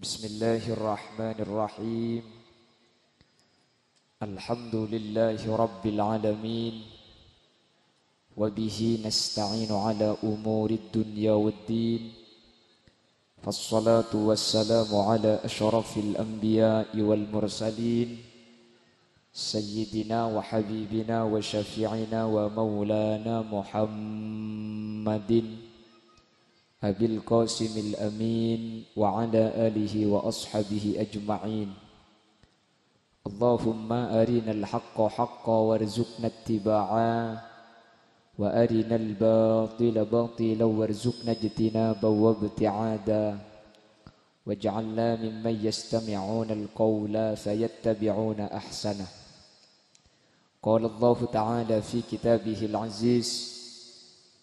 Bismillahirrahmanirrahim. Alhamdulillahi rabbil alamin. Wa bihi nasta'inu ala umurid dunya waddin. Fassalatu wassalamu ala asyrafil anbiya'i wal mursalin. Sayyidina wa habibina wa syafi'ina wa maulana Muhammadin Abil Qasimil Amin wa ala alihi wa ashabihi ajma'in. Allahumma arinal haqqa haqqa warzuqna ittiba'a wa arinal batila batila warzuqna ijtinaba wa ibti'ada waj'alna mimman yastami'una al-qawla fayattabi'una ahsana. Qala Allah ta'ala fi kitabihil aziz.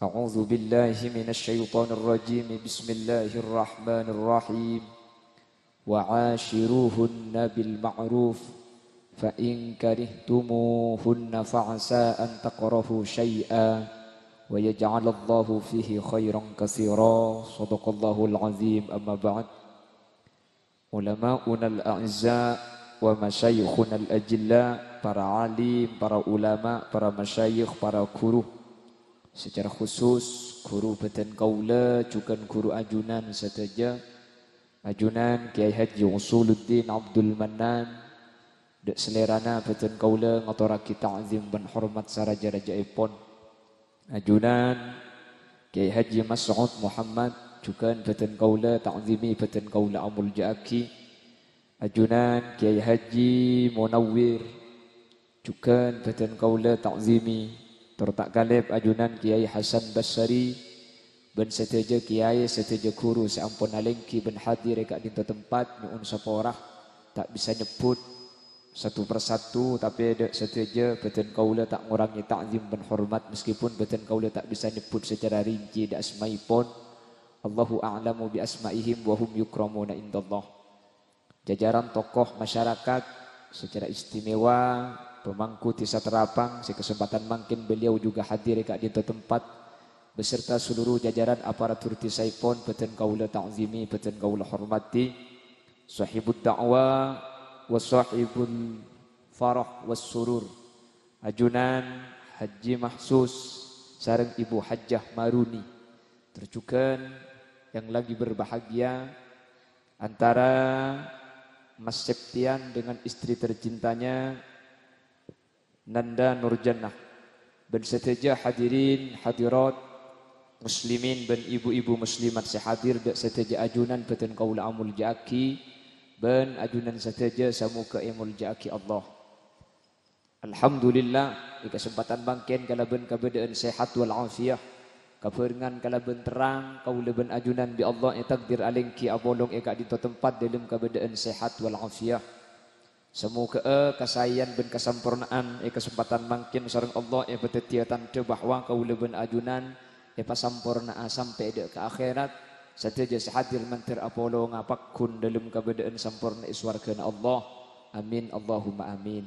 A'udzu billahi minasy syaithanir rajim. Bismillahirrahmanirrahim. Wa 'ashiruhunna bil ma'ruf fa in karihtumuhunna fa'asa an taqrahu syai'an wa yaj'alallahu fihi khairan katsira. Shadaqallahul azim. Amma ba'd. Ulama'una al-a'izza wa masyayikhuna al-ajilla, para alim, para ulama, para masyayikh, para guru, secara khusus guru Batan Kaula, juga guru ajunan saja. Ajunan Kiai Haji Usuluddin Abdul Mannan, dek selerana Batan Kaula ngaturake ta'zim ban hormat saraja-rajaipun. Ajunan Kiai Haji Mas'ud Muhammad, juga Batan Kaula ta'zimi Batan Kaula Amul Ja'aki. Ajunan Kiai Haji Munawwir, juga Batan Kaula ta'zimi. Tertak kalib ajunan Kiai Hasan Basri ben seteja kiai seteja guru seampun alengki ben hadir eka dinto tempat nyuun saporah tak bisa nyebut satu persatu, tapi ada seteja Batan Kaula tak ngurangi ta'zim ben hormat meskipun Batan Kaula tak bisa nyebut secara rinci da asmaipun. Allahu a'lamu bi asmaihim wa hum yukramuna indallah. Jajaran tokoh masyarakat secara istimewa, pemangku Tisa Terapang, sekesempatan mungkin beliau juga hadir eka di tempat beserta seluruh jajaran aparatur Tisaipun Batan Kaula ta'zimi, Batan Kaula hormati, sahibud da'wa wa sahibul farah was surur. Ajunan Haji Mahsus sareng Ibu Hajjah Maruni, terjukan yang lagi berbahagia antara Mas Septian dengan istri tercintanya Nanda Nurjannah. Ben seteja hadirin hadirat muslimin ben ibu-ibu muslimat sehadir dak seteja ajunan Batan Kaula Amul Ja'aki ben ajunan seteja samuka Amul Ja'aki Allah. Alhamdulillah di kesempatan bangken kala ben kabadaan sehat wal afiyah, kaberengan kala ben terang kaula ben ajunan bi Allah takdir alengki abolong eka di tempat dalam kabadaan sehat wal afiyah. Semoga kasayan ben kasampurnaan kesempatan mangkin sareng Allah betetiatan teu bahwa kaula ben ajunan pasampurnaa sampai ke akhirat sateja sehadir mentir apolo ngapakkun dalam kabadaan sampurna iswargana Allah. Amin Allahumma amin.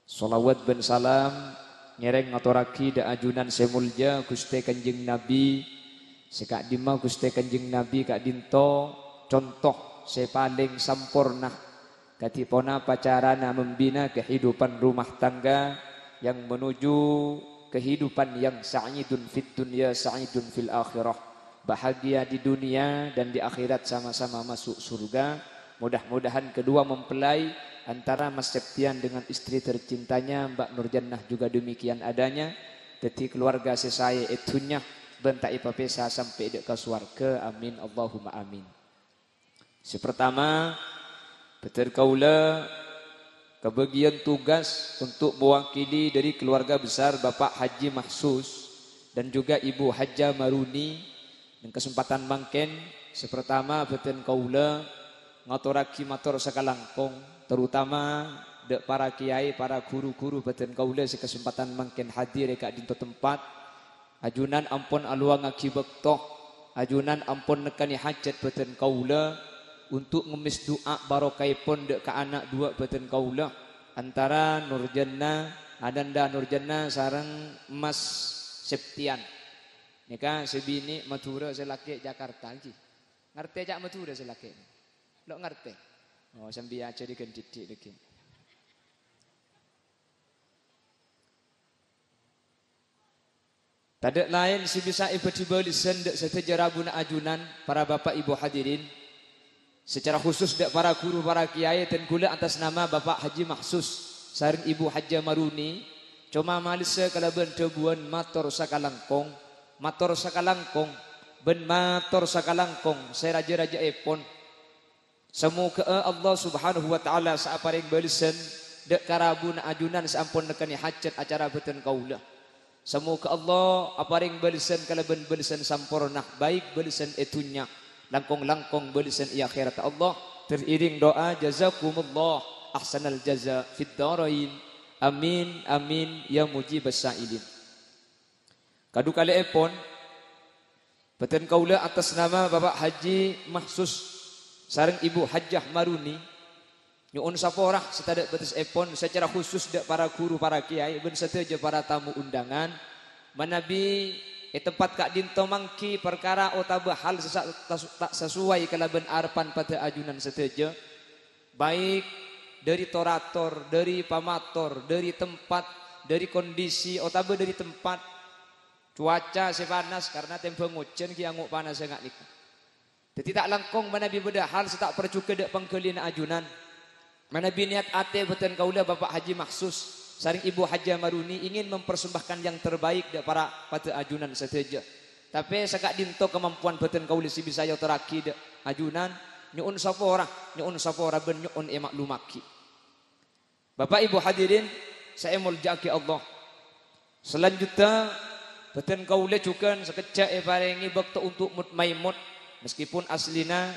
Shalawat ben salam ngereng ngaturaki da ajunan semulja Gusti Kanjeng Nabi sekak dima Gusti Kanjeng Nabi kak dinto contoh sepaling sampurna katipona pacarana membina kehidupan rumah tangga yang menuju kehidupan yang sa'idun fid dunya sa'idun fil akhirah, bahagia di dunia dan di akhirat sama-sama masuk surga. Mudah-mudahan kedua mempelai antara Mas Septian dengan istri tercintanya Mbak Nurjannah juga demikian adanya. Dadi keluarga sesaya etunya bentak ipapesa sampai dek ke swarga. Amin Allahumma amin. Sepertama Batan Kaula kebagian tugas untuk mewakili dari keluarga besar Bapak Haji Mahsus dan juga Ibu Hajjah Maruni. Dan kesempatan mangken sepertama Batan Kaula ngaturaki matur sakalangkong, terutama dek para kiai, para guru-guru Batan Kaula sekesempatan mangken hadir eka dinto tempat. Ajunan ampun aluang ngaki bektoh, ajunan ampun nekani hajat Batan Kaula untuk ngemis doa barokaipun dek ka anak dua Batan Kaula antara Nurjannah, Ananda Nurjannah sareng Mas Septian. Nika sebini Madura selaki Jakarta iki. Ngerti jak Madura selaki. Lo ngerti? Oh, sambil aja digendidik lagi. Tadak lain si bisa ibu-ibu lisen dek setejarah buna ajunan para bapak ibu hadirin. Secara khusus dek para guru para kiai dan gula atas nama Bapak Haji Mahsus saring Ibu Haja Maruni. Cuma malise kalaban tebuan mator sakalangkong, ben mator sakalangkong. Saya raja-raja epon. Semoga Allah Subhanahu wa taala saaparing balisen dek karabun ajunan sampun nekani hajat acara beten kaulah. Semoga Allah aparing balisen kalaban balisen sampurnah baik balisen etunya langkong-langkong balisen i akhirat Allah teriring doa jazakumullah ahsanal jaza fid dharain amin amin ya mujibas sa'ilin. Kadu kali epon beten kaulah atas nama Bapak Haji Mahsus sareng Ibu Hajjah Maruni nyuun saporah setadak betis epon secara khusus dek para guru para kiai ben seteja para tamu undangan manabi tempat kak dinto mangki perkara otaba hal tak sesuai kalaban arpan pada ajunan seteja baik dari torator, dari pamator, dari tempat, dari kondisi otaba dari tempat cuaca sepanas karena tempo ngucen ki anguk panas sangat niku. Jadi tak langkong manabi beda hal setak percuke dek pengkelina ajunan. Mana biniat ate beten kaula Bapak Haji Mahsus saring Ibu Haja Maruni ingin mempersembahkan yang terbaik para pada ajunan seteja. Tapi sakak dinto kemampuan beten kaula si bisa yo teraki de ajunan nyuun sapora ben nyuun maklumaki. Bapak Ibu hadirin saya muljaki Allah. Selanjutnya beten kaula cukan sekecak parengi bakto untuk mutmaimut meskipun aslina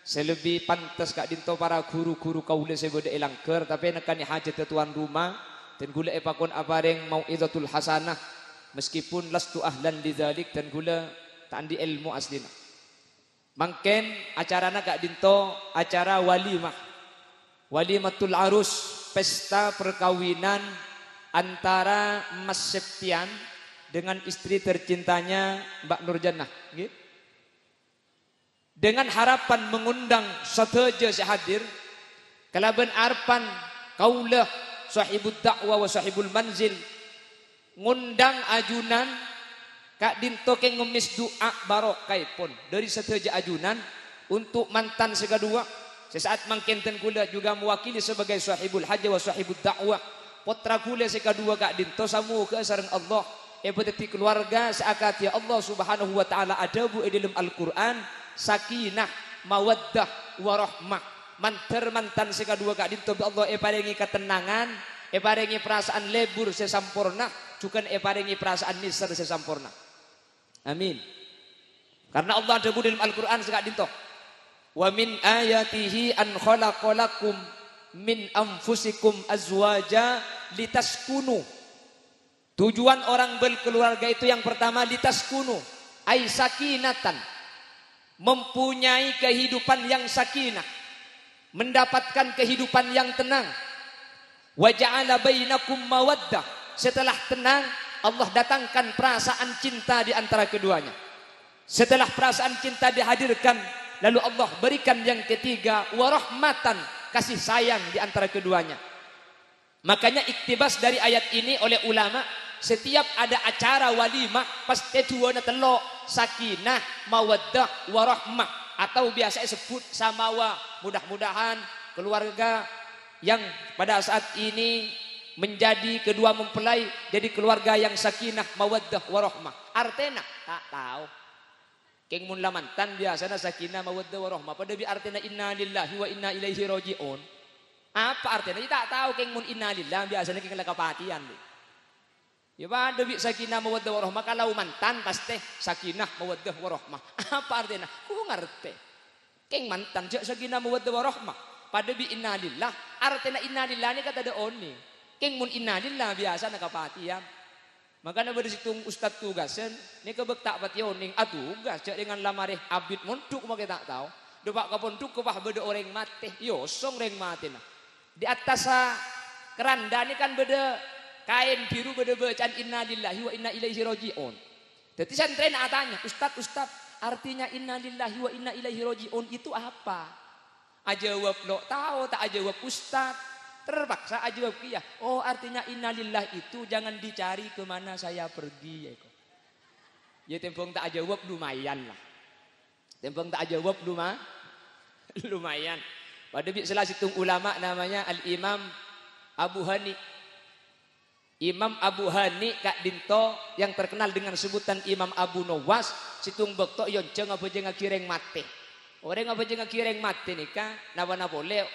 saya lebih pantas kak dinto para guru-guru kaula saya beda elangker tapi nekani hajat tuan rumah dan gula epakon apareng mau idatul hasanah meskipun lastu ahlan lidzalik dan gula tak andi ilmu aslina. Mangken acarana kak dinto acara walimah. Walimatul arus pesta perkawinan antara Mas Septian dengan istri tercintanya Mbak Nurjannah gitu. Dengan harapan mengundang sateja sehadir kalaban arpan kaulah sahibud dakwah wa sahibul manzil ngundang ajunan kak dinto ke ngemis doa barokaipun dari sateja ajunan untuk mantan segadua sesaat mangkenten kula juga mewakili sebagai sahibul haja wa sahibud dakwah putra kula segadua kak dinto samu ke sareng Allah ebeteti keluarga seakat ya Allah Subhanahu wa taala adabu dalam Al-Qur'an sakinah mawaddah warahmah mantan sekadua kak dinto Allah paringi ketenangan paringi perasaan lebur sesampurna cukan paringi perasaan nisar sesampurna amin karena Allah ada dalam Al-Qur'an sekak dinto wa min ayatihi an khalaqalakum min anfusikum azwaja litaskunu. Tujuan orang berkeluarga itu yang pertama litaskunu ay sakinatan, mempunyai kehidupan yang sakinah, mendapatkan kehidupan yang tenang. Wa ja'ala bainakum mawaddah, setelah tenang Allah datangkan perasaan cinta di antara keduanya. Setelah perasaan cinta dihadirkan, lalu Allah berikan yang ketiga warahmatan, kasih sayang di antara keduanya. Makanya iktibas dari ayat ini oleh ulama, setiap ada acara walimah pasti tujuannya telo sakinah, mawaddah, warahmah, atau biasa disebut samawa. Mudah-mudahan keluarga yang pada saat ini menjadi kedua mempelai jadi keluarga yang sakinah, mawaddah, warahmah. Artena tak tahu. Keng mun lamantan biasanya sakinah, mawaddah, warahmah. Pada bi artena inna lillahi wa inna ilaihi rajiun. Apa artinya? Tak tahu keng mun inna lillahi biasanya keng lakapatian. Ya pada bi sakinah, mawaddah, warahmah. Kalau mantan pasti sakinah, mawaddah, warahmah. Apa artinya? Ku ngerti. Keng mantan jak sakinah, mawaddah, warahmah. Pada bi inna lillahi artinya inna lillahi ini kata ada oni. Keng mun inna lillahi biasa nakapatian. Makanya pada situ ustad tugasan ni kebek tak pationing atugas jak dengan lamareh abid montuk make tak tahu. Depak kaponduk kepah beda orang mati. Yo song reng mati nah. Di atas keranda ni kan beda kain biru beda bacaan inna lillahi wa inna ilaihi rajiun. Jadi santren atanya, ustad artinya inna lillahi wa inna ilaihi rajiun itu apa? Ajawab lo tahu tak ajawab ustaz. Terpaksa ajawab kia. Oh artinya innalillah itu jangan dicari kemana saya pergi. Ya tempong tak ajawab lumayan lah. Tempong tak ajawab lumayan. Pada salah situng ulama namanya Al-Imam Abu Hani. Imam Abu Hani Kak Dinto yang terkenal dengan sebutan Imam Abu Nawas. Situng bekto yonceng apa jenga kireng mate. Orang apa jenga kireng mate nika nawana boleh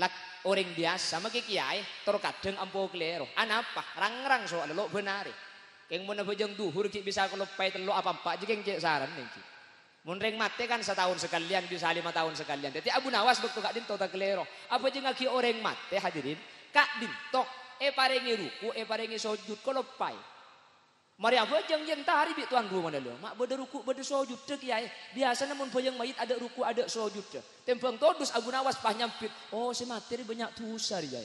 lak orang biasa maki kiai terkadang ampo klero. Anapa? Rang-rang soal lo benari. Keng mun apa jeng duhur ki bisa kelopai telo apa-apa jeng cek saran niki. Mun reng mate kan setahun sekalian bisa 5 tahun sekalian. Jadi Abu Nawas bekto Kak Dinto tak klero. Apa jenga ki orang mate hadirin? Kak Dinto parengi ruku parengi sujud kelopai. Mari apa jeng tari bi tuan rumah dulu. Mak beda ruku beda sujud dek kiai. Biasa namun boyang mayit ada ruku ada sujud dek. Tempang todus Abu Nawas pah nyampit. Oh si materi banyak dosa dia.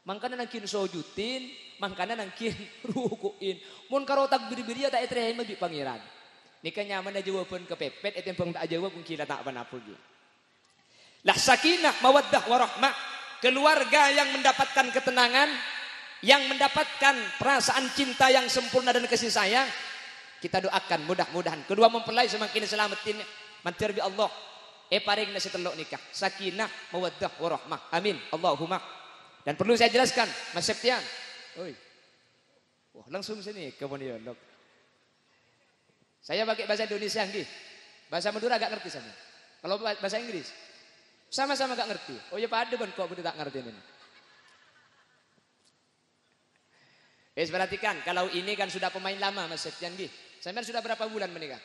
Mangkana nangkin sujudin, mangkana nangkin rukuin. Mun karo takbir biria tak terima bi pangeran. Nika nyaman aja jawaban kepepet tempang tak jawab mungkin tak apa-apa gitu. Lah sakinah mawaddah warahmah. Keluarga yang mendapatkan ketenangan, yang mendapatkan perasaan cinta yang sempurna dan kasih sayang, kita doakan mudah-mudahan kedua mempelai semakin selamatin mantir bi Allah. Paring nasi telok nikah, sakinah, mawaddah, warahmah. Amin. Allahumma. Dan perlu saya jelaskan, Mas Septian. Oi. Wah, langsung sini ke dialog. Saya pakai bahasa Indonesia nggih. Bahasa Madura agak ngerti sama. Kalau bahasa Inggris sama-sama gak ngerti. Oh ya pada ban kok bener tak ngerti ini. Perhatikan, kalau ini kan sudah pemain lama Mas Septian nggih. Sampean sudah berapa bulan menikah?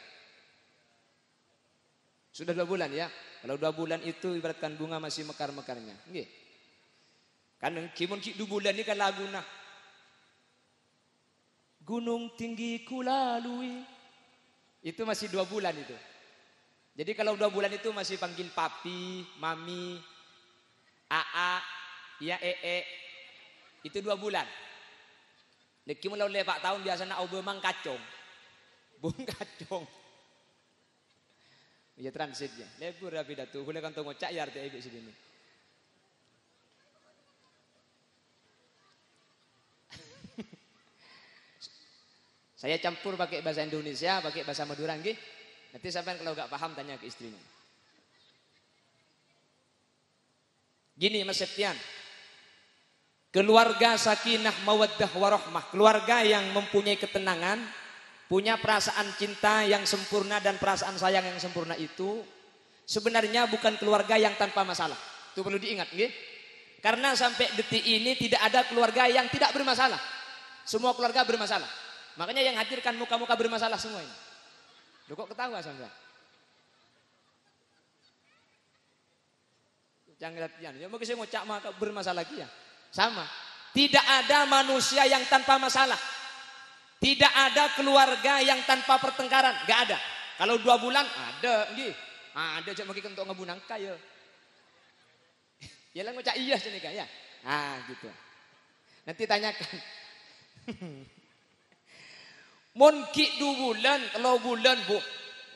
Sudah 2 bulan ya. Kalau 2 bulan itu ibaratkan bunga masih mekar-mekarnya. Nggih. Kan kimun 2 bulan ini kan lagu nah. Gunung tinggi kulalui. Itu masih 2 bulan itu. Jadi kalau 2 bulan itu masih panggil papi, mami, aa, ya itu 2 bulan. Neki mulai lepak tahun biasa nak obemang kacong. Bung kacong. Ya transitnya. Lebur rapi datu. Boleh kan tunggu cak ya arti sini. Saya campur pakai bahasa Indonesia, pakai bahasa Madura nggih. Nanti sampai kalau gak paham tanya ke istrinya. Gini Mas Septian. Keluarga sakinah mawaddah warahmah. Keluarga yang mempunyai ketenangan. Punya perasaan cinta yang sempurna dan perasaan sayang yang sempurna itu. Sebenarnya bukan keluarga yang tanpa masalah. Itu perlu diingat. Gitu? Karena sampai detik ini tidak ada keluarga yang tidak bermasalah. Semua keluarga bermasalah. Makanya yang hadirkan muka-muka bermasalah semua ini. Loh kok ketawa sampai? Jangan latihan. Ya mungkin saya ngocak maka bermasalah lagi ya. Sama. Tidak ada manusia yang tanpa masalah. Tidak ada keluarga yang tanpa pertengkaran. Gak ada. Kalau 2 bulan ada. Ada cak mungkin untuk ngebunang kaya. Ya lah ngocak iya sini kaya. Gitu. Nanti tanyakan. Mungkin 2 bulan, 3 bulan bu.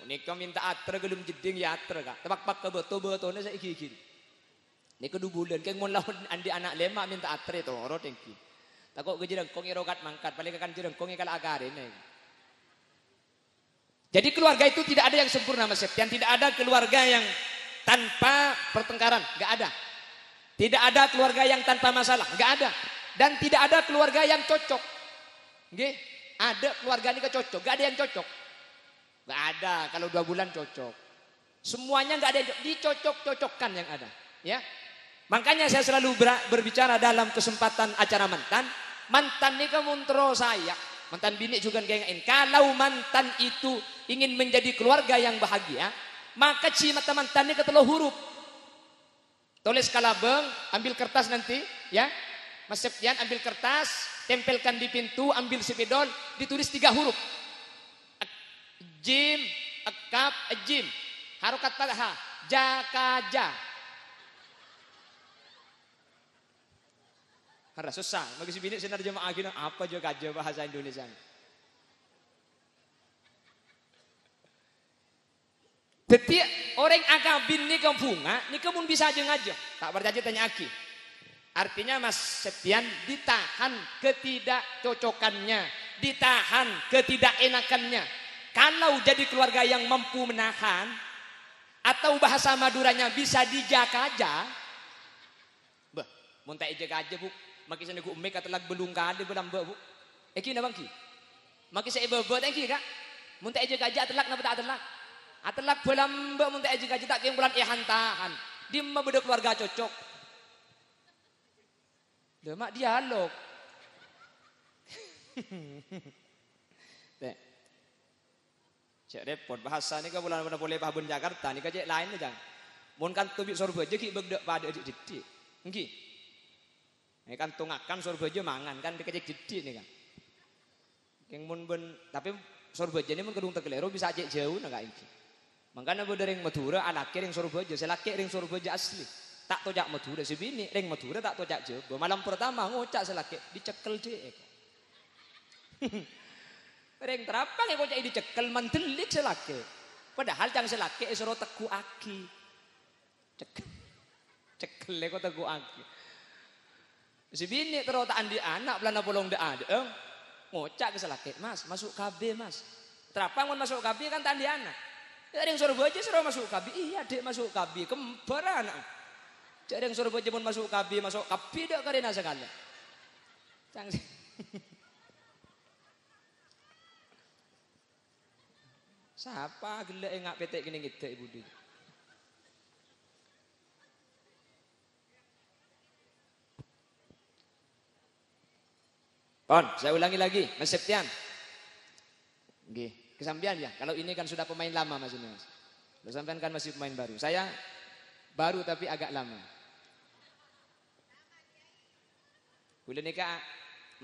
Nika minta atre gelum jeding ya atre kak. Tepak-pak ke beto-betone saya gigi. Nika 2 bulan. Keng mun lawan andi anak lema minta atre toro tengki. Takut kejereng kongi rokat mangkat. Paling akan jereng kongi kala agarin. Jadi keluarga itu tidak ada yang sempurna Mas Septian. Tidak ada keluarga yang tanpa pertengkaran. Gak ada. Tidak ada keluarga yang tanpa masalah. Gak ada. Dan tidak ada keluarga yang cocok. Nggih. Ada keluarga ini cocok, gak ada yang cocok. Gak ada, kalau 2 bulan cocok. Semuanya gak ada yang dicocok-cocokkan yang ada. Ya, makanya saya selalu berbicara dalam kesempatan acara mantan. Mantan ini kemuntro saya, mantan bini juga kayak kalau mantan itu ingin menjadi keluarga yang bahagia, maka cimata mantan ini keteluh huruf. Tulis kalabeng, ambil kertas nanti, ya. Mas Septian ambil kertas, tempelkan di pintu, ambil sepidol, ditulis 3 huruf. Jim, ekap, jim. Harokat fathah, jakaja. Karena susah, bagi si bini sinar jemaah gini, apa juga aja bahasa Indonesia. Detik orang akabin ni bunga, ni kamu bisa aja ngajak. Tak berjanji tanya aki. Artinya Mas Septian ditahan ketidakcocokannya, ditahan ketidakenakannya. Kalau jadi keluarga yang mampu menahan, atau bahasa Maduranya bisa dijaga-jaga, bah, muntah jaga aja bu. Maki sana ku umek katelag belung kade belamba bu. Eki na bangki. Maki sa ibabot eki kak. Muntah jaga-jaga atelak na bata atelak. Atelak belamba muntah jaga-jaga tak keng bulan ihantahan. Di mabeda keluarga cocok. Demak dialog. Cek repot bahasa ni ka bulan boleh pahun Jakarta ni ka cek lain aja. Mun kan tubik sorba je ki begdek pada dik-dik. Engki. Ni kan tungakan sorba je mangan kan dikecek dik ni kan. Keng mun ben tapi sorba je ni mun kedung tegelero bisa cek jauh na ka iki. Mangkana bo dereng Madura anake ring sorba je, selaki ring sorba je asli. Tak tojak Madura sebini ring Madura tak tojak je. Malam pertama ngocak selaki dicekel dek. Ring terapang kok cak dicekel mandelik selaki. Padahal jang selaki isoro teku aki. Cekel kok teku aki. Sebini terus tak andi anak belana bolong de ada. Ngocak ke selaki, "Mas, masuk KB, Mas." Terapang mun masuk KB kan tak andi anak. Ya ring sorbo aja suruh masuk KB. Iya, Dek masuk KB, kembar anak. Cak ring sorbo aja mun masuk KB dak karena sekali. Cang siapa gelek ngak petek gini gitu ibu di. Pon, saya ulangi lagi, Mas Septian. Nggih, kesampian ya. Kalau ini kan sudah pemain lama Mas ini Mas. Kalau sampean kan masih pemain baru. Saya baru tapi agak lama. Boleh nikah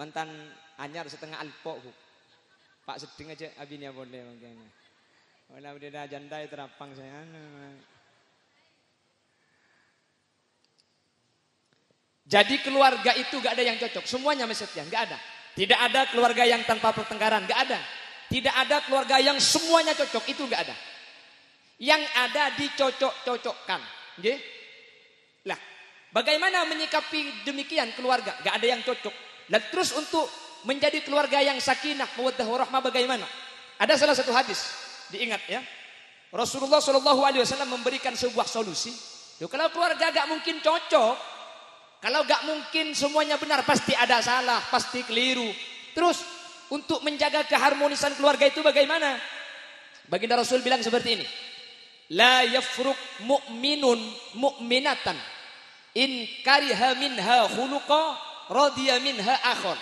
mantan anyar setengah alpok bu. Pak seding aja abinya boleh makanya. Wala udah jandai terapang saya. Jadi keluarga itu gak ada yang cocok. Semuanya Mas Septian, gak ada. Tidak ada keluarga yang tanpa pertengkaran, gak ada. Tidak ada keluarga yang semuanya cocok, itu gak ada. Yang ada dicocok-cocokkan. Nggih? Lah, bagaimana menyikapi demikian keluarga? Gak ada yang cocok. Dan terus untuk menjadi keluarga yang sakinah, mawaddah warahmah bagaimana? Ada salah satu hadis, diingat ya. Rasulullah SAW memberikan sebuah solusi. Loh, kalau keluarga gak mungkin cocok, kalau gak mungkin semuanya benar, pasti ada salah, pasti keliru. Terus untuk menjaga keharmonisan keluarga itu bagaimana? Baginda Rasul bilang seperti ini. La yafruq mu'minun mu'minatan in kariha minha khuluqa radiya minha akhar.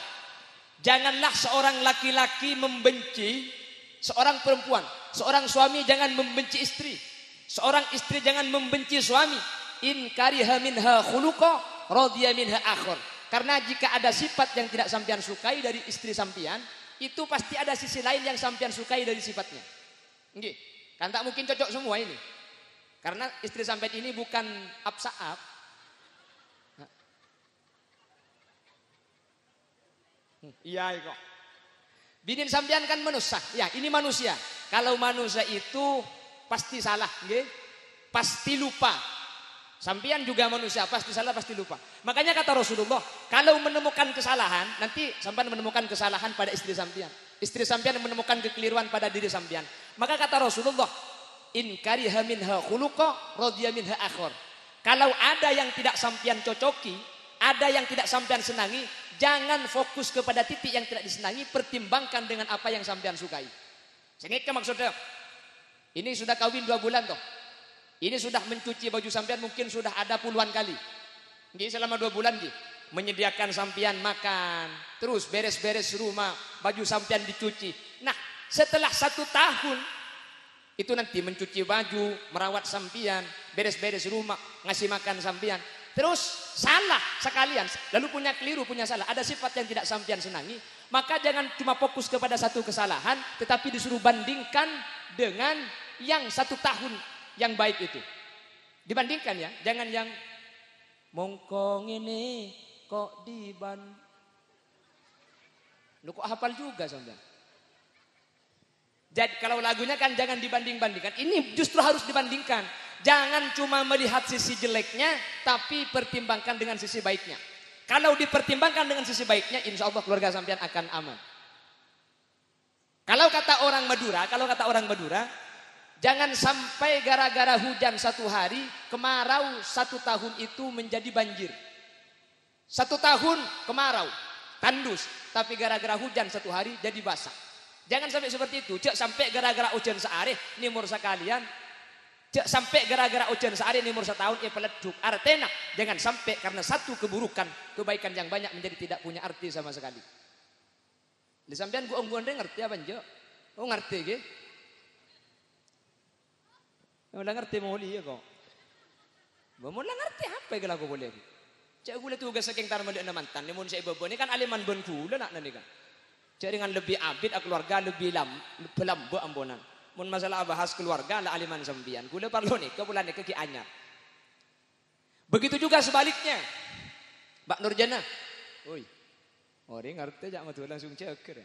Janganlah seorang laki-laki membenci seorang perempuan. Seorang suami jangan membenci istri. Seorang istri jangan membenci suami. In kariha minha khuluqa radiya minha akhar. Karena jika ada sifat yang tidak sampean sukai dari istri sampean, itu pasti ada sisi lain yang sampean sukai dari sifatnya. Nggih. Kan tak mungkin cocok semua ini. Karena istri sampean ini bukan apsaap. Iya kok. Binin sampean kan manusia. Ya, ini manusia. Kalau manusia itu pasti salah, nggih. Pasti lupa. Sampean juga manusia, pasti salah, pasti lupa. Makanya kata Rasulullah, kalau menemukan kesalahan, nanti sampean menemukan kesalahan pada istri sampean. Istri sampean menemukan kekeliruan pada diri sampean. Maka kata Rasulullah, in kariha minha khuluqa radiya minha akhar. Kalau ada yang tidak sampean cocoki, ada yang tidak sampean senangi, jangan fokus kepada titik yang tidak disenangi, pertimbangkan dengan apa yang sampean sukai. Sengit ke maksudnya? Ini sudah kawin 2 bulan toh. Ini sudah mencuci baju sampean mungkin sudah ada puluhan kali. Nggih selama 2 bulan nggih. Menyediakan sampean makan, terus beres-beres rumah, baju sampean dicuci. Nah, setelah 1 tahun itu nanti mencuci baju, merawat sampean, beres-beres rumah, ngasih makan sampean. Terus salah sekalian, lalu punya keliru, punya salah, ada sifat yang tidak sampean senangi, maka jangan cuma fokus kepada satu kesalahan, tetapi disuruh bandingkan dengan yang 1 tahun yang baik itu. Dibandingkan ya, jangan yang mongkong ini kok lu kok hafal juga sampean. Jadi kalau lagunya kan jangan dibanding-bandingkan. Ini justru harus dibandingkan. Jangan cuma melihat sisi jeleknya, tapi pertimbangkan dengan sisi baiknya. Kalau dipertimbangkan dengan sisi baiknya, insya Allah keluarga sampean akan aman. Kalau kata orang Madura, jangan sampai gara-gara hujan 1 hari, kemarau 1 tahun itu menjadi banjir. 1 tahun kemarau, tandus, tapi gara-gara hujan 1 hari jadi basah. Jangan sampai seperti itu. Cek sampai gara-gara hujan seareh nimur sekalian. Cek sampai gara-gara hujan seareh nimur setahun peleduk. Artinya jangan sampai karena satu keburukan, kebaikan yang banyak menjadi tidak punya arti sama sekali. Di sampean gua ngerti apa njo? Oh ngerti ge? Udah ngerti mau li ya kok. Mau ngerti apa yang aku boleh? Cek gula tugas saking tarman di mantan. Namun saya bobo ini kan aliman bon gula nak nanti kan. Cek dengan lebih abid keluarga lebih lambo ambonan. Mun masalah bahas keluarga lah aliman sambian. Gula parlo nih ke bulan ke anyar. Begitu juga sebaliknya. Mbak Nurjana. Oi. Orang ngerti jak matu langsung ceker.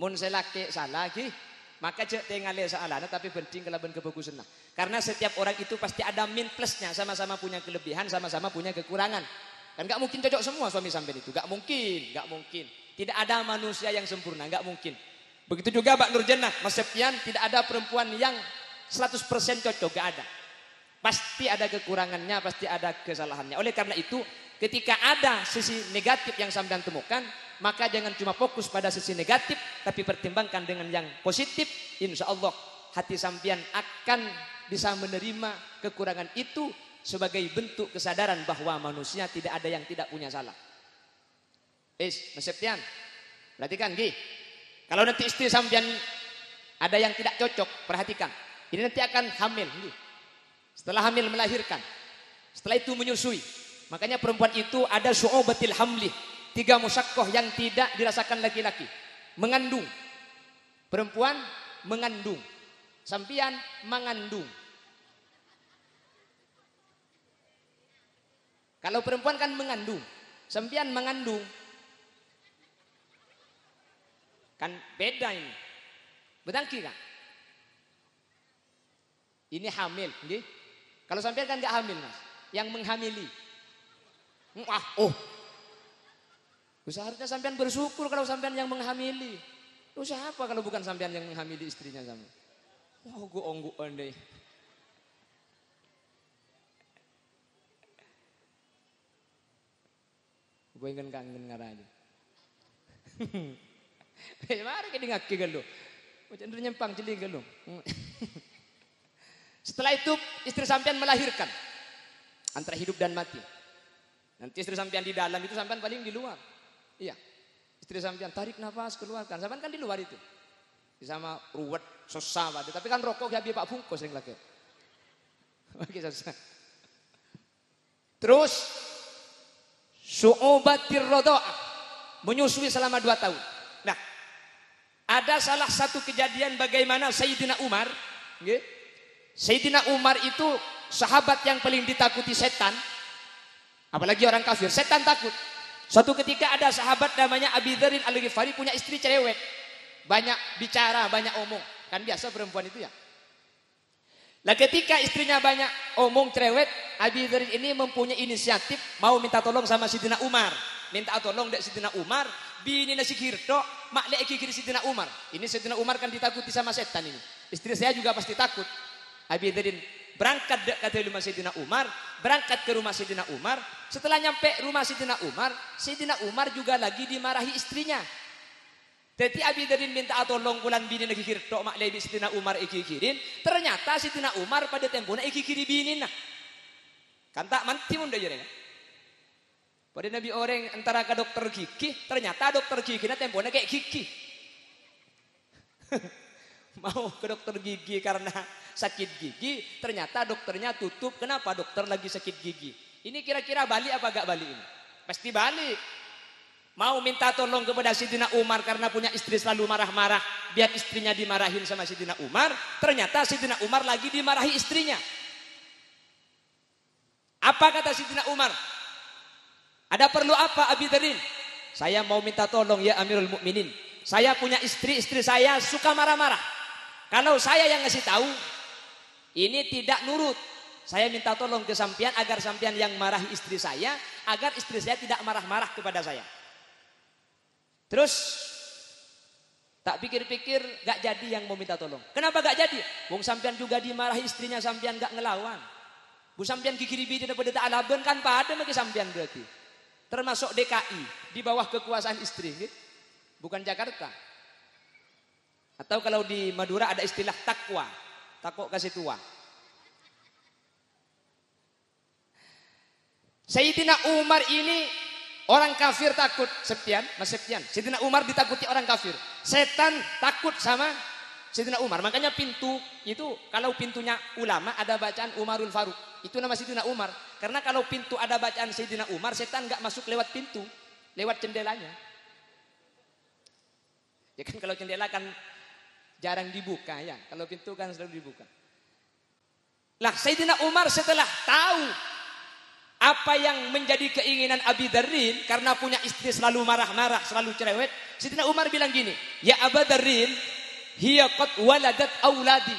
Mun selake salah lagi, maka cek tinggalnya salah tapi penting kelaban kebagusan. Karena setiap orang itu pasti ada min plusnya, sama-sama punya kelebihan, sama-sama punya kekurangan. Kan enggak mungkin cocok semua suami sampean itu, enggak mungkin. Tidak ada manusia yang sempurna, enggak mungkin. Begitu juga Mbak Nurjana, Mas Septian, tidak ada perempuan yang 100% cocok, enggak ada. Pasti ada kekurangannya, pasti ada kesalahannya. Oleh karena itu, ketika ada sisi negatif yang sampean temukan, maka jangan cuma fokus pada sisi negatif, tapi pertimbangkan dengan yang positif. Insya Allah hati sampean akan bisa menerima kekurangan itu sebagai bentuk kesadaran bahwa manusia tidak ada yang tidak punya salah. Mas Septian, perhatikan Gi. Kalau nanti istri sampean ada yang tidak cocok, perhatikan. Ini nanti akan hamil. Gi. Setelah hamil melahirkan, setelah itu menyusui. Makanya perempuan itu ada su'ubatil hamli. 3 musyaqqah yang tidak dirasakan laki-laki. Mengandung. Perempuan mengandung. Sampian mengandung. Kalau perempuan kan mengandung. Sampian mengandung. Kan beda ini. Betul kan? Ini hamil. Okay? Kalau sampian kan gak hamil mas. Yang menghamili. Seharusnya sampean bersyukur kalau sampean yang menghamili. Siapa kalau bukan sampean yang menghamili istrinya sama? Onggu deh. Gue ingin kangen ngaranya. Mari kita ngaki gelo. Macam nyempang jeli gelo. Setelah itu istri sampean melahirkan antara hidup dan mati. Nanti istri sampean di dalam itu sampean paling di luar. Iya. Istri sampean tarik nafas keluarkan. Sampean kan di luar itu. Sama ruwet susah banget. Tapi kan rokok gak Pak bungkus sering lagi. Oke susah. Terus su'ubatir radha'ah, menyusui selama 2 tahun. Nah, ada salah satu kejadian bagaimana Sayyidina Umar, okay? Sayyidina Umar itu sahabat yang paling ditakuti setan. Apalagi orang kafir, setan takut. Suatu ketika ada sahabat namanya Abi Dzar Al-Ghifari punya istri cerewet. Banyak bicara, banyak omong. Kan biasa perempuan itu ya. Nah ketika istrinya banyak omong cerewet, Abi Dzar ini mempunyai inisiatif mau minta tolong sama Sidina Umar. Minta tolong dari Sidina Umar, bini nasi kirto, mak leki kiri Sidina Umar. Ini Sidina Umar kan ditakuti sama setan ini. Istri saya juga pasti takut. Abi Dzar berangkat ke rumah Sayyidina Umar, berangkat ke rumah Sayyidina Umar. Setelah nyampe rumah Sayyidina Umar juga lagi dimarahi istrinya. Jadi Abi Dzar minta tolong bulan bini lagi kiri tok mak lebi Sayyidina Umar iki kirin. Ternyata Sayyidina Umar pada tempona iki kiri bini nah. Kan tak manti mun dah jare. Pada Nabi orang antara ke dokter gigi, ternyata dokter giginya tempona kayak gigi. Mau ke dokter gigi karena sakit gigi, ternyata dokternya tutup. Kenapa dokter lagi sakit gigi? Ini kira-kira balik apa gak balik ini? Pasti balik. Mau minta tolong kepada Sayyidina Umar karena punya istri selalu marah-marah, biar istrinya dimarahin sama Sayyidina Umar. Ternyata Sayyidina Umar lagi dimarahi istrinya. Apa kata Sayyidina Umar? Ada perlu apa Abi Dzarin? Saya mau minta tolong ya Amirul Mukminin. saya punya istri saya suka marah-marah. Kalau saya yang ngasih tahu, ini tidak nurut. Saya minta tolong ke sampean agar sampean yang marahi istri saya, agar istri saya tidak marah-marah kepada saya. Terus tak pikir-pikir gak jadi yang mau minta tolong. Kenapa gak jadi? Wong sampean juga dimarahi istrinya, sampean gak ngelawan. Bu sampean kikiribi daripada tak alaben kan pada bagi sampean berarti. Termasuk DKI di bawah kekuasaan istri, gitu. Bukan Jakarta. Atau kalau di Madura ada istilah takwa, takut kasih tua. Sayyidina Umar ini orang kafir takut. Mas Septian. Sayyidina Umar ditakuti orang kafir. Setan takut sama Sayyidina Umar. Makanya pintu itu, kalau pintunya ulama ada bacaan Umarul Faruq. Itu nama Sayyidina Umar. Karena kalau pintu ada bacaan Sayyidina Umar, setan gak masuk lewat pintu, lewat jendelanya. Ya kan kalau jendela kan jarang dibuka ya. Kalau pintu kan selalu dibuka. Lah Sayyidina Umar setelah tahu apa yang menjadi keinginan Abi Darrin, karena punya istri selalu marah-marah, selalu cerewet, Sayyidina Umar bilang gini, ya Aba Darrin, hiya qad waladat auladi.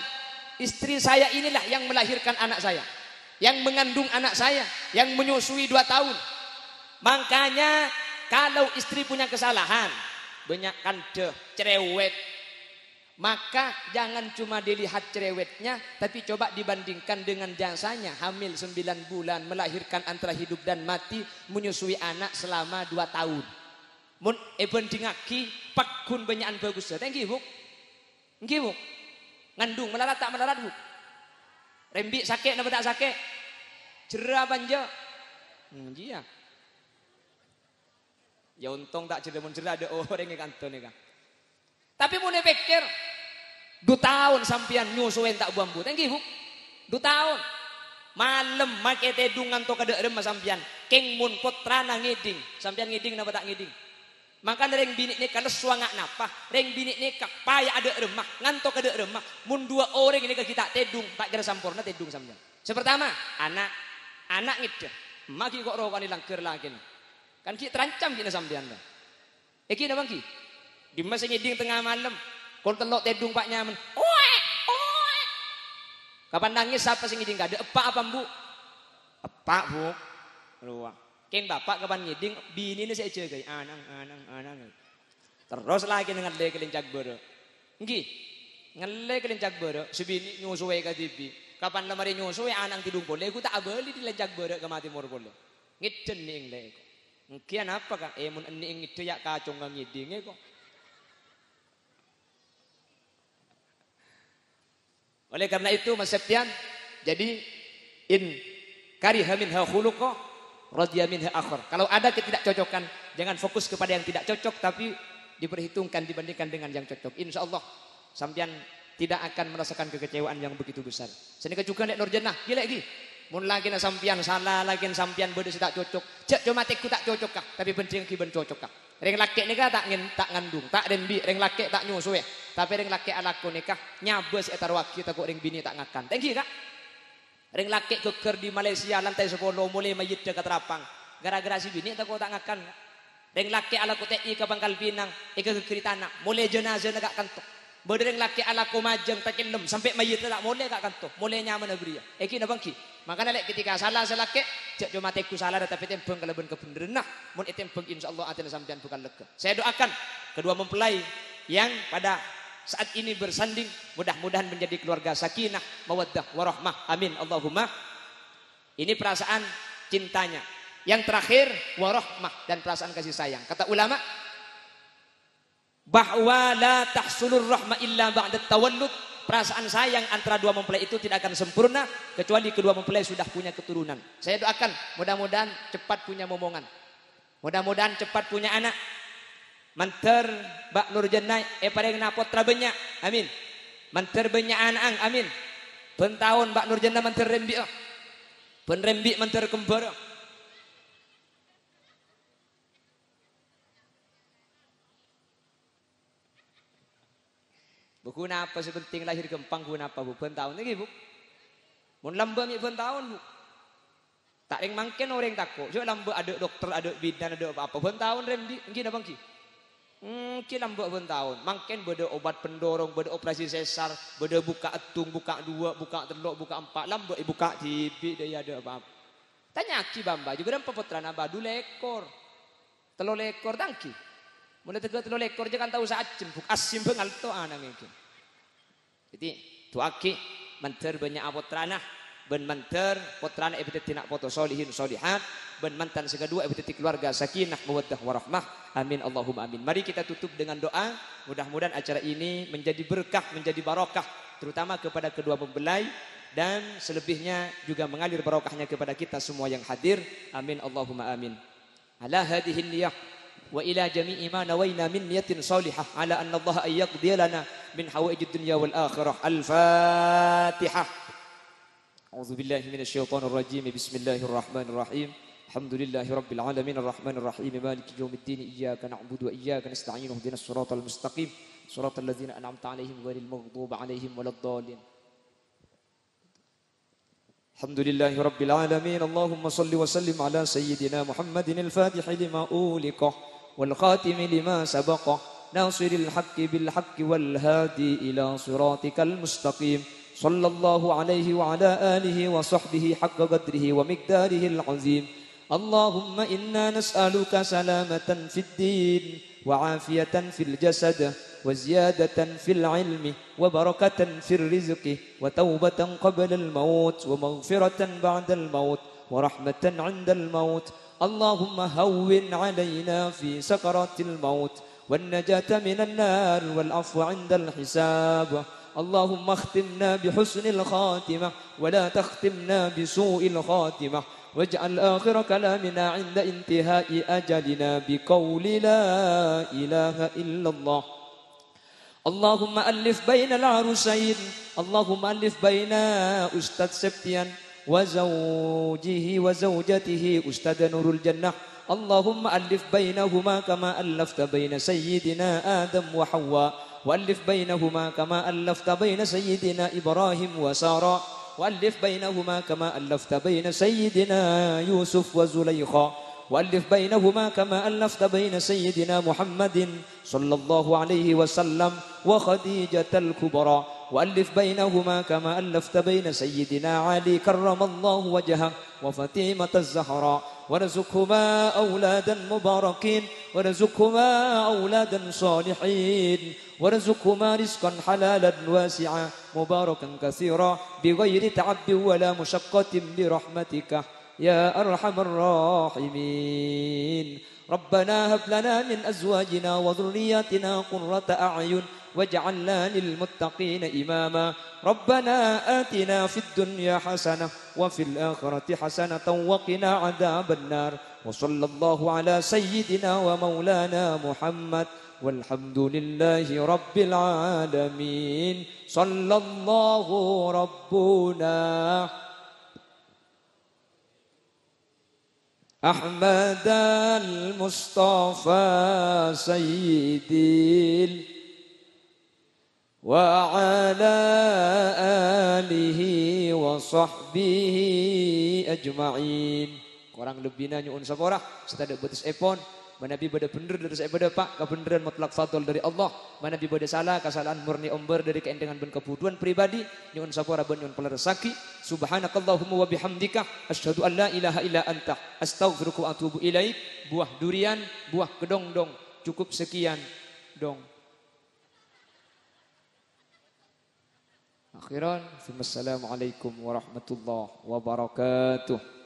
Istri saya inilah yang melahirkan anak saya, yang mengandung anak saya, yang menyusui 2 tahun. Makanya kalau istri punya kesalahan, banyak kandeh, cerewet, maka jangan cuma dilihat cerewetnya, tapi coba dibandingkan dengan jasanya. Hamil 9 bulan, melahirkan antara hidup dan mati, menyusui anak selama 2 tahun. Mun bandingaki pakun banyakan bagus. Thank you, Bu. Nggih, Bu. Ngandung melarat tak melarat, Bu? Rembi sakit napa tak sakit? Jera banja. Iya. Ya untung tak jera mun jera ada orang yang kanton nih, Kang. Tapi mun pikir 2 tahun sampean nyusuin tak buambu. Thank you, Bu. 2 tahun. Malam make tedung nganto kada remah sampean. Keng mun putrana ngiding. Sampean ngiding napa tak ngiding? Maka reng bini ni kalau suangak napa, reng bini ni kapaya ada remah, nganto kada remah. Mun 2 orang ini kita tedung, tak kira sampurna tedung sampean. Sepertama, anak ngida. Magi kok rokan ilang ker lagi. Kan kita terancam kita sampean. Eki na bangki. Di masa ngiding tengah malam, kon telok tedung pak nyaman. Oe. Kapan nangis siapa sing ngiding kada? Epak apa, Bu? Epak, Bu. Ruang. Ken bapak kapan ngiding, bini ni saya jagai anang. Terus lagi dengan le kelincak boro. Nggih. Ngele kelincak boro, sebini nyusuwe ka tibi. Kapan lemari nyusuwe anang tidung boleh, ku tak abeli di lencak boro ke mati mor boleh. Ngiden ning le. Ngkian apa ka? Mun eni ngide ya kacung ngidinge kok. Oleh karena itu Mas Septian, jadi in kariha minha khuluqa radhiya minha akhar. Kalau ada ketidakcocokan, jangan fokus kepada yang tidak cocok, tapi diperhitungkan dibandingkan dengan yang cocok. Insya Allah sampean tidak akan merasakan kekecewaan yang begitu besar. Senika juga nek Nur Jannah, gila lagi. Mun lagi na sampean salah, lagi sampean beda tak cocok. Cek cuma tekku tak cocok kah, tapi penting kiben cocok kah. Reng laki nikah tak ngandung, tak rembi, reng laki tak nyusu ya. Tapi reng laki alaku nikah nyabes etar waki takut reng bini tak ngakan. Thank you, Kak. Reng laki keker di Malaysia lantai 10 mulai mayit dekat Rapang. Gara-gara si bini takut tak ngakan. Reng laki alaku TI ke Pangkal Pinang, ke tanah, mulai jenazah nak kantok. Bode reng laki alaku majeng tak kelem sampai mayit tak mulai tak kantok, mulai nyaman abria. Eki na bangki. Makanya lek ketika salah selake, cek cuma teku salah tapi tempeng kalaban kebenaran. Mun tempeng insyaallah atina sampean bukan lega. Saya doakan kedua mempelai yang pada saat ini bersanding mudah-mudahan menjadi keluarga sakinah, mawaddah, warahmah. Amin Allahumma. Ini perasaan cintanya. Yang terakhir warahmah dan perasaan kasih sayang. Kata ulama bahwa la tahsulur rahmah illa ba'da tawallud. Perasaan sayang antara 2 mempelai itu tidak akan sempurna kecuali kedua mempelai sudah punya keturunan. Saya doakan mudah-mudahan cepat punya momongan. Mudah-mudahan cepat punya anak. Manter Mbak Nur Jannah pareng na potra banyak. Amin. Manter banyak anak amin. Ben tahun Mbak Nur Jannah manter rembi. Ben rembi manter kembar. Buku apa sepenting lahir gempang guna apa Bu? Ben tahun lagi Bu. Mun lamba mi ben tahun Bu. Tak reng mangken orang takut. Jo lamba ada dokter, ada bidan, ada apa-apa. Ben tahun rembi nggih na bangki. Kilam buat tahun. Mungkin beda obat pendorong, beda operasi sesar, beda buka etung, buka dua, buka telok, buka empat. Lambok buka TV dia ada apa? Tanya ki bamba juga dan peputra naba 2 lekor. 3 lekor tangki. Mulai 3 lekor jangan tahu saacem buk asim bengal to anang iki. Jadi tu aki manter banyak apotrana ben manter potrana ebete tinak foto solihin solihat ben mantan segadua ebete keluarga sakinah mawaddah warahmah. Amin Allahumma amin. Mari kita tutup dengan doa. Mudah-mudahan acara ini menjadi berkah, menjadi barokah terutama kepada kedua mempelai dan selebihnya juga mengalir barokahnya kepada kita semua yang hadir. Amin Allahumma amin. Ala hadhihi niyah wa ila jami'i ma nawaina min niyatin salihah ala anna Allah ay yaqdi lana min hawaijid dunya wal akhirah. Al-Fatihah. A'udzu billahi minasyaitonir rajim. Bismillahirrahmanirrahim. Alhamdulillahi rabbil alamin arrahmanir rahim maliki yaumiddin iyyaka na'budu wa iyyaka nasta'in ihdinas siratal mustaqim siratal ladzina an'amta 'alaihim ghairil maghdubi 'alaihim waladdallin. Alhamdulillahi rabbil alamin. Allahumma salli wa sallim ala sayyidina Muhammadin al-fatih lima uliqa wal khatim lima sabaqa nasiril haqqi bil haqqi wal hadi ila siratikal mustaqim. Sallallahu alaihi wa ala alihi wa sahbihi haqqa qadrihi wa miqdarihi al-azim. Allahumma inna nas'aluka salamatan fid din wa afiyatan fil jasad wa ziyadatan fil ilmi wa barakatan fil rizqi wa taubatan qabla al maut wa maghfiratan ba'da al maut wa rahmatan 'inda al maut. Allahumma hawwin 'alaina fi sakaratil maut wan najata minan nar wal 'afwa 'inda al hisab. Allahumma akhtimna bi husnil khatimah wa la takhtimna bi su'il khatimah. واجعل آخر كلامنا عند انتهاء أجلنا بقول لا إله إلا الله. اللهم ألف بين العروسين. اللهم ألف بين أستاذ سبتيان وزوجه وزوجته أستاذ نور الجنة. اللهم ألف بينهما كما ألفت بين سيدنا آدم وحواء وألف بينهما كما ألفت بين سيدنا إبراهيم وسارة وألف بينهما كما ألفت بين سيدنا يوسف وزليخا وألف بينهما كما ألفت بين سيدنا محمد صلى الله عليه وسلم وخديجة الكبرى وألف بينهما كما ألفت بين سيدنا علي كرم الله وجهه وفاطمة الزهراء ورزقهما أولادا مباركين ورزقهما أولادا صالحين ورزقهما رزقا حلالا واسعا مباركا كثيرا بغير تعب ولا مشقة برحمتك يا أرحم الراحمين. ربنا هب لنا من أزواجنا وذرياتنا قرة أعين واجعلنا للمتقين إماما. ربنا آتنا في الدنيا حسنة وفي الآخرة حسنة وقنا عذاب النار. وصلى الله على سيدنا ومولانا محمد والحمد لله رب العالمين. صلى الله ربنا أحمد المصطفى سيدي وعلى آله وصحبه أجمعين. Kurang lebihnya nyuun saborah setada betis epon. Manabi bada bener dari saya bada pak kebenaran mutlak fadl dari Allah. Manabi bada salah kesalahan murni omber dari keendengan ben kebutuhan pribadi. Nyuun sapora ben nyuun pelerasaki. Subhanakallahumma wa bihamdika asyhadu an la ilaha illa anta astaghfiruka wa atubu ilaik. Buah durian, buah kedong-dong. Cukup sekian dong. Akhiran, assalamualaikum warahmatullahi wabarakatuh.